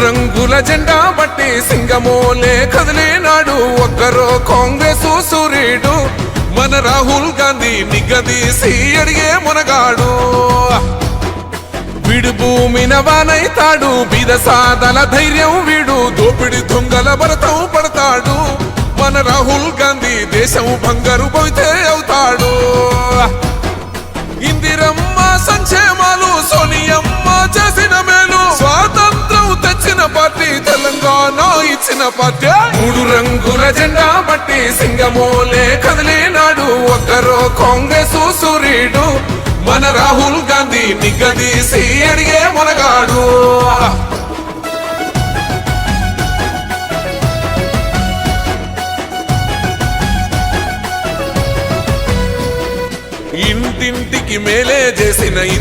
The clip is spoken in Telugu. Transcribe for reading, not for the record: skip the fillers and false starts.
రంగుల జెండా బట్టి సింగమోలే కదిలినాడు ఒక్కరో కాంగ్రెస్ సూర్యుడు మన రాహుల్ గాంధీ నిగదీసి అడిగే మునగాడు వీడు భూమిన వానైతాడు బీద సాదల ధైర్యం వీడు దోపిడి దొంగల భరతం పడతాడు మన రాహుల్ గాంధీ దేశం బంగారు పోతే అవుతాడు ఇందిరమ్మ సంక్షేమాలు సోనియమ్మ చేసిన మేలు స్వాతంత్రం తెచ్చిన పార్టీ తెలంగాణ ఇచ్చిన పార్టీ మూడు రంగుల జెండా బట్టి సింగమోలే కదిలినాడు ఒక్కరో కాంగ్రెస్ సూర్యుడు మన రాహుల్ గాంధీ నిగదీసి అడిగే మునగాడు ఇంటింటికి మేలే చేసిన